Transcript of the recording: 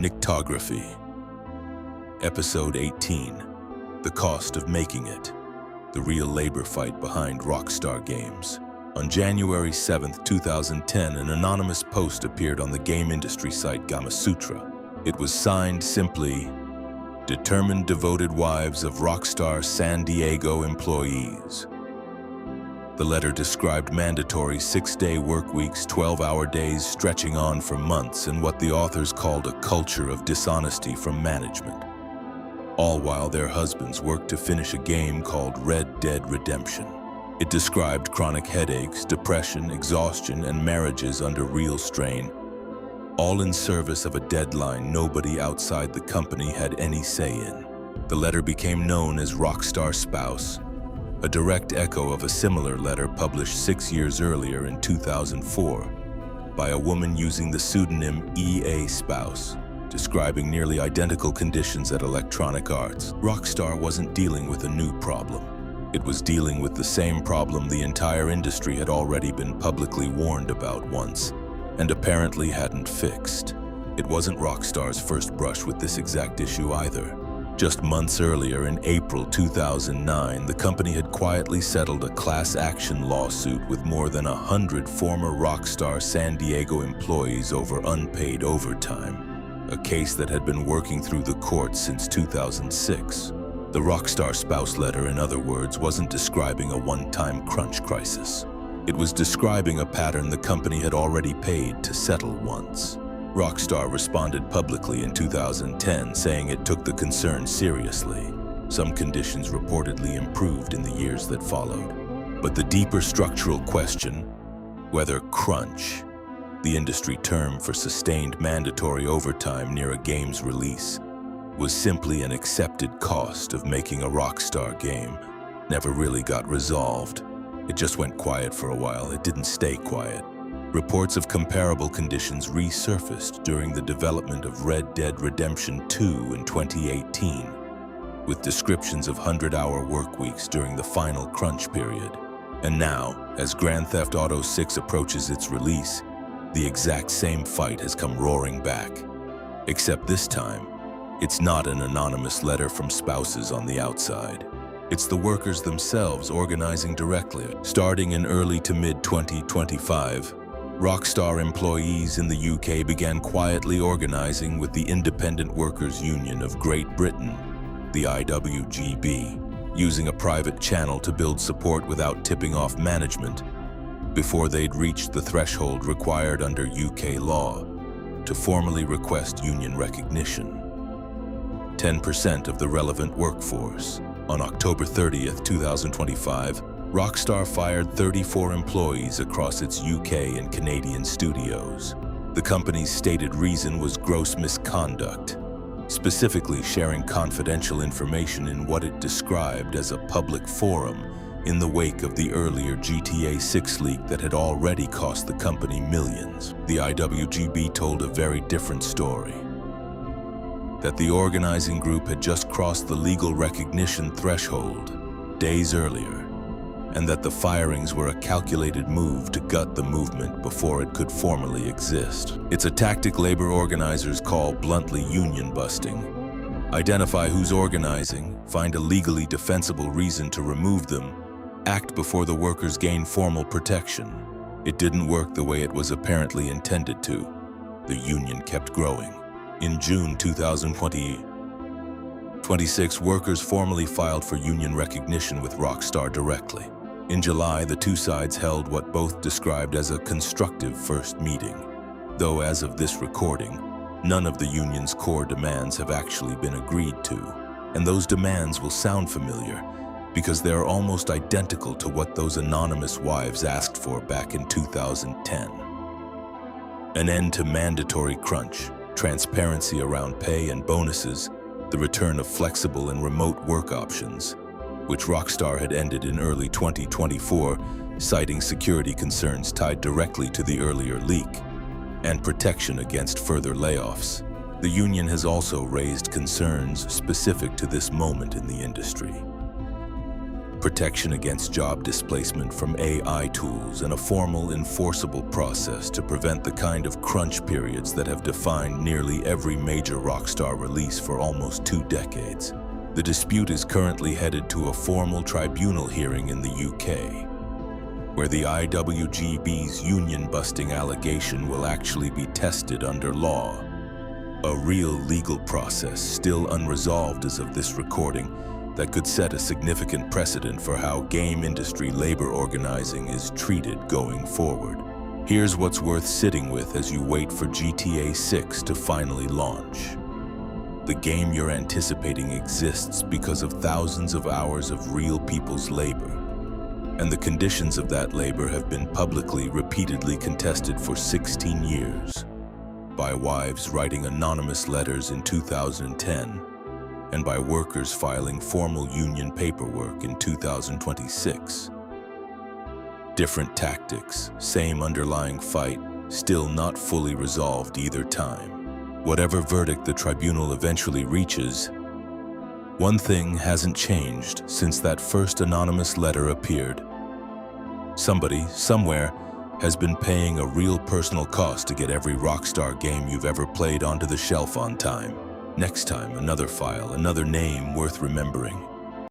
Nyctography. Episode 18. The Cost of Making It. The real labor fight behind Rockstar Games. On January 7, 2010, an anonymous post appeared on the game industry site Gamasutra. It was signed simply, "Determined Devoted Wives of Rockstar San Diego Employees." The letter described mandatory 6-day work weeks, 12-hour days stretching on for months, and what the authors called a culture of dishonesty from management. All while their husbands worked to finish a game called Red Dead Redemption. It described chronic headaches, depression, exhaustion, and marriages under real strain, all in service of a deadline nobody outside the company had any say in. The letter became known as Rockstar Spouse, a direct echo of a similar letter published 6 years earlier in 2004 by a woman using the pseudonym E.A. Spouse, describing nearly identical conditions at Electronic Arts. Rockstar wasn't dealing with a new problem. It was dealing with the same problem the entire industry had already been publicly warned about once, and apparently hadn't fixed. It wasn't Rockstar's first brush with this exact issue either. Just months earlier, in April 2009, the company had quietly settled a class action lawsuit with more than 100 former Rockstar San Diego employees over unpaid overtime, a case that had been working through the courts since 2006. The Rockstar Spouse letter, in other words, wasn't describing a one-time crunch crisis. It was describing a pattern the company had already paid to settle once. Rockstar responded publicly in 2010, saying it took the concern seriously. Some conditions reportedly improved in the years that followed. But the deeper structural question, whether crunch, the industry term for sustained mandatory overtime near a game's release, was simply an accepted cost of making a Rockstar game, never really got resolved. It just went quiet for a while. It didn't stay quiet. Reports of comparable conditions resurfaced during the development of Red Dead Redemption 2 in 2018, with descriptions of 100-hour work weeks during the final crunch period. And now, as Grand Theft Auto 6 approaches its release, the exact same fight has come roaring back. Except this time, it's not an anonymous letter from spouses on the outside. It's the workers themselves organizing directly. Starting in early to mid-2025, Rockstar employees in the UK began quietly organizing with the Independent Workers' Union of Great Britain, the IWGB, using a private channel to build support without tipping off management before they'd reached the threshold required under UK law to formally request union recognition. 10% of the relevant workforce. On October 30th, 2025, Rockstar fired 34 employees across its UK and Canadian studios. The company's stated reason was gross misconduct, specifically sharing confidential information in what it described as a public forum in the wake of the earlier GTA 6 leak that had already cost the company millions. The IWGB told a very different story. That the organizing group had just crossed the legal recognition threshold days earlier, and that the firings were a calculated move to gut the movement before it could formally exist. It's a tactic labor organizers call bluntly union busting. Identify who's organizing, find a legally defensible reason to remove them, act before the workers gain formal protection. It didn't work the way it was apparently intended to. The union kept growing. In June 2020, 26 workers formally filed for union recognition with Rockstar directly. In July, the two sides held what both described as a constructive first meeting, though as of this recording, none of the union's core demands have actually been agreed to, and those demands will sound familiar because they're almost identical to what those anonymous wives asked for back in 2010. An end to mandatory crunch, transparency around pay and bonuses, the return of flexible and remote work options, which Rockstar had ended in early 2024, citing security concerns tied directly to the earlier leak, and protection against further layoffs. The union has also raised concerns specific to this moment in the industry. protection against job displacement from AI tools, and a formal, enforceable process to prevent the kind of crunch periods that have defined nearly every major Rockstar release for almost 2 decades. The dispute is currently headed to a formal tribunal hearing in the UK, where the IWGB's union-busting allegation will actually be tested under law. A real legal process still unresolved as of this recording that could set a significant precedent for how game industry labor organizing is treated going forward. Here's what's worth sitting with as you wait for GTA 6 to finally launch. The game you're anticipating exists because of thousands of hours of real people's labor, and the conditions of that labor have been publicly, repeatedly contested for 16 years by wives writing anonymous letters in 2010 and by workers filing formal union paperwork in 2026. Different tactics, same underlying fight, still not fully resolved either time. Whatever verdict the tribunal eventually reaches, one thing hasn't changed since that first anonymous letter appeared. Somebody, somewhere, has been paying a real personal cost to get every Rockstar game you've ever played onto the shelf on time. Next time, another file, another name worth remembering.